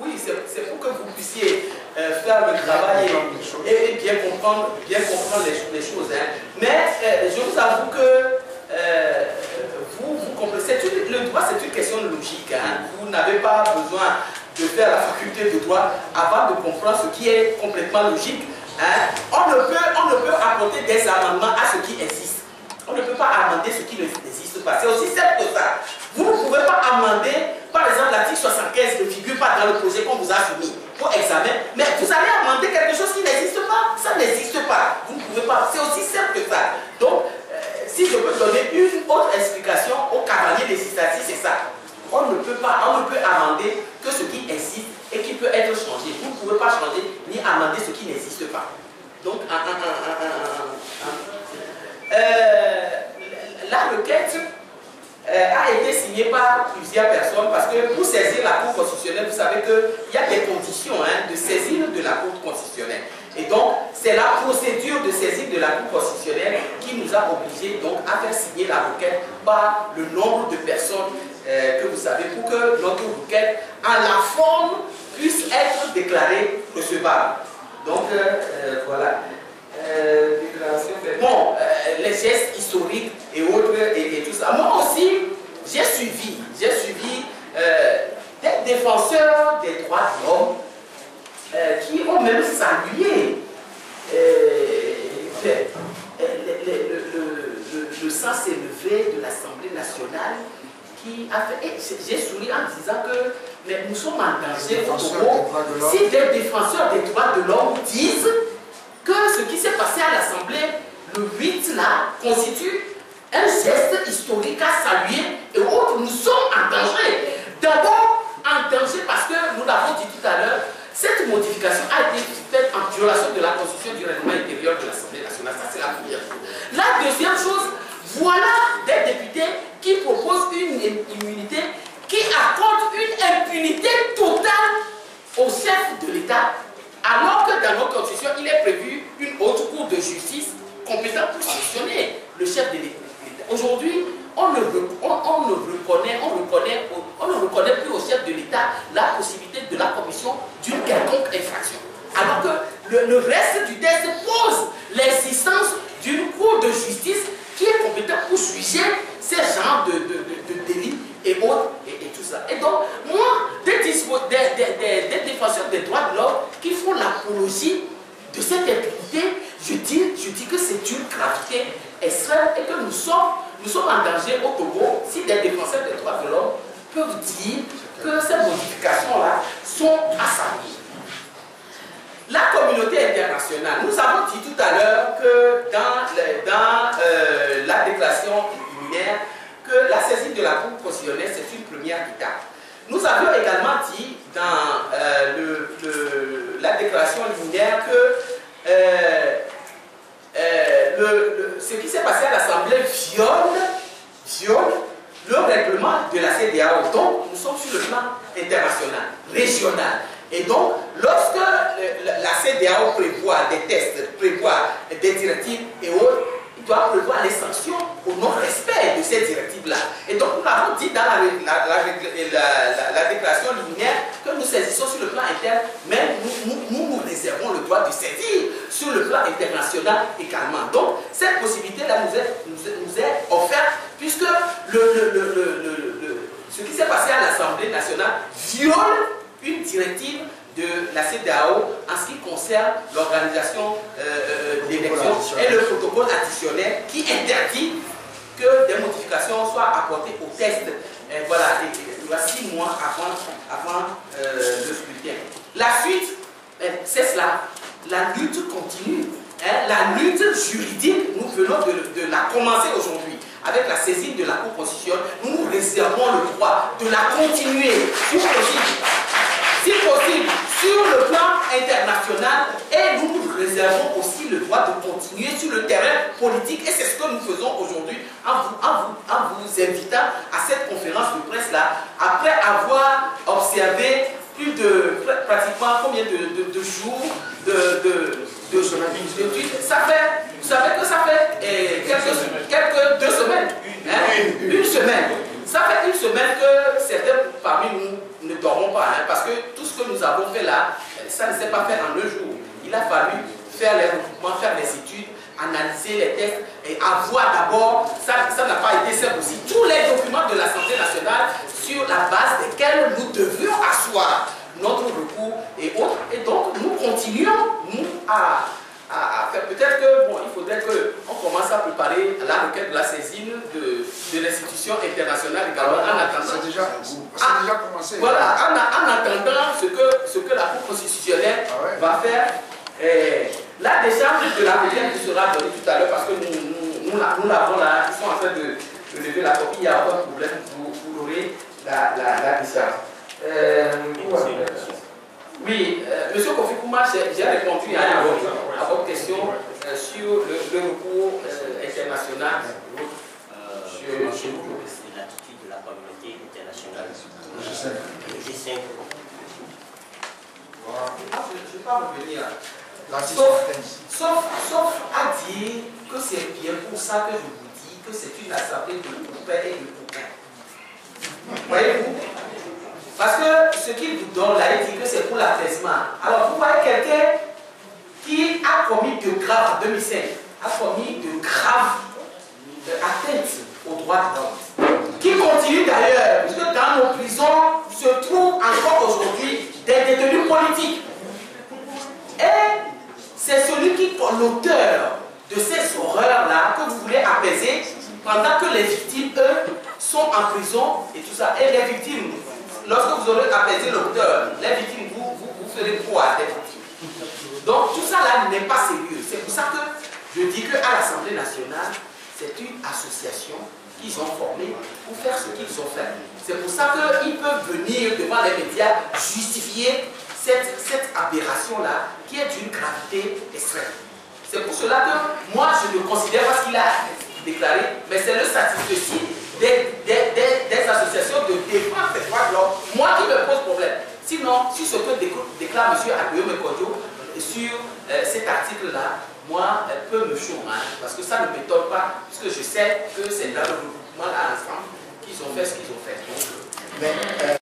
Oui, c'est pour que vous puissiez faire le travail et bien comprendre les choses. Hein. Mais je vous avoue que vous comprenez, le droit c'est une question de logique. Hein. Vous n'avez pas besoin de faire la faculté de droit avant de comprendre ce qui est complètement logique. Hein. On ne peut apporter des amendements à ce qui existe. On ne peut pas amender ce qui n'existe pas. C'est aussi simple que ça. Vous ne pouvez pas amender, par exemple, l'article 75 ne figure pas dans le projet qu'on vous a soumis pour examen, mais vous allez amender quelque chose qui n'existe pas. Ça n'existe pas. Vous ne pouvez pas. C'est aussi simple que ça. Donc, si je peux donner une autre explication au cavalier législatif, c'est ça. On ne peut amender que ce qui existe et qui peut être changé. Vous ne pouvez pas changer ni amender ce qui n'existe pas. Donc, la requête a été signée par plusieurs personnes parce que pour saisir la Cour constitutionnelle, vous savez qu'il y a des conditions de saisir de la Cour constitutionnelle. Et donc, c'est la procédure de saisir de la Cour constitutionnelle qui nous a obligés donc, à faire signer la requête par le nombre de personnes que vous savez pour que notre requête, en la forme, puisse être déclarée recevable. Donc, voilà. Bon, les gestes historiques et autres et tout ça. Moi aussi, j'ai suivi des défenseurs des droits de l'homme qui ont même salué le sens élevé de l'Assemblée nationale qui a fait. J'ai souri en disant que mais nous sommes en danger au Togo si des défenseurs des droits de l'homme disent que ce qui s'est passé à l'Assemblée le 8 là constitue un geste historique à saluer et autres. Nous sommes en danger. D'abord en danger parce que nous l'avons dit tout à l'heure, cette modification a été faite en violation de la Constitution du règlement intérieur de l'Assemblée nationale. Ça, c'est la première chose. La deuxième chose, voilà des députés qui proposent une immunité qui accorde une impunité totale au chef de l'État, alors que dans notre Constitution, il est prévu une haute cour de justice compétente pour sanctionner le chef de l'État. Aujourd'hui, on ne reconnaît plus au chef de l'État la possibilité de la commission d'une quelconque infraction. Alors que le reste du texte pose l'existence d'une cour de justice qui est compétente pour juger ces genres de délits et autres et tout ça. Et donc, moi, des défenseurs des droits de l'homme qui font l'apologie de cette impunité, je dis que c'est une gravité extrême et que nous sommes en danger au Togo si des défenseurs des droits de l'homme peuvent dire que ces modifications-là sont à saluer. La communauté internationale, nous avons dit tout à l'heure que dans la déclaration liminaire, que la saisie de la Cour constitutionnelle, c'est une première étape. Nous avions également dit dans la déclaration liminaire que ce qui s'est passé à l'Assemblée viole le règlement de la CEDEAO. Donc, nous sommes sur le plan international, régional. Et donc, lorsque la CEDEAO prévoit des tests, prévoit des directives et autres, il doit prévoir les sanctions au non-respect de ces directives-là. Et donc, nous l'avons dit dans la déclaration liminaire que nous saisissons sur le plan interne, mais nous réservons le droit de saisir sur le plan international également. Donc, cette possibilité-là nous est offerte puisque ce qui s'est passé à l'Assemblée nationale viole une directive de la CEDEAO en ce qui concerne l'organisation d'élections et le protocole additionnel qui interdit que des modifications soient apportées au test. Voilà, il y a 6 mois avant le scrutin. La suite, c'est cela. La lutte continue. La lutte juridique, nous venons de la commencer aujourd'hui. Avec la saisie de la Cour constitutionnelle, nous réservons le droit de la continuer, si possible, sur le plan international, et nous réservons aussi le droit de continuer sur le terrain politique, et c'est ce que nous faisons aujourd'hui en vous invitant à cette conférence de presse-là, après avoir observé plus de pratiquement combien de jours de semaines. Ça fait, vous savez que ça fait quelques 2 semaines, une semaine. Ça fait une semaine que certains parmi nous ne dormons pas, hein, parce que tout ce que nous avons fait là, ça ne s'est pas fait en 2 jours. Il a fallu faire les recoupements, faire les études, analyser les textes et avoir d'abord, ça n'a pas été simple aussi, tous les documents de l'Assemblée nationale sur la base desquels nous devions asseoir notre recours et autres. Et donc, nous continuons, nous, à faire. Peut-être que, bon, il faudrait qu'on commence à préparer la requête de la saisine de l'institution internationale également en attendant. C'est déjà commencé. Voilà, en attendant ce que la Cour constitutionnelle va faire. La décharge de la requête qui sera donnée tout à l'heure, parce que nous l'avons là, ils sont en train de lever la copie, il n'y a aucun problème, vous aurez la décharge. Oui, monsieur Kofi Kouma, j'ai répondu à votre question sur le recours international. L'attitude de la communauté internationale. G5. Je ne vais pas revenir. Sauf à dire que c'est bien pour ça que je vous dis que c'est une assemblée de copains et de copains. Voyez-vous? Parce que ce qu'il vous donne là, il dit que c'est pour l'apaisement. Alors vous voyez quelqu'un qui a commis de graves, en 2005, a commis de graves atteintes aux droits de l'homme. Qui continue d'ailleurs, parce que dans nos prisons se trouvent encore aujourd'hui des détenus politiques. Et c'est celui qui, l'auteur de ces horreurs-là, que vous voulez apaiser, pendant que les victimes, eux, sont en prison et tout ça. Et les victimes, lorsque vous aurez apaisé l'auteur, les victimes, vous ferez quoi des victimes? Donc tout ça là n'est pas sérieux. C'est pour ça que je dis qu'à l'Assemblée nationale, c'est une association qu'ils ont formée pour faire ce qu'ils ont fait. C'est pour ça qu'ils peuvent venir devant les médias justifier cette aberration-là qui est d'une gravité extrême. C'est pour cela que moi je le considère, parce qu'il a déclaré, mais c'est le satisfecit des associations de défense des droits de l'homme, moi qui me pose problème. Sinon, si ce que déclare M. Aguillaume Mekodio sur cet article-là, moi, elle peut me chauffer, parce que ça ne m'étonne pas, puisque je sais que c'est dans le regroupement là ensemble qu'ils ont fait ce qu'ils ont fait. Donc,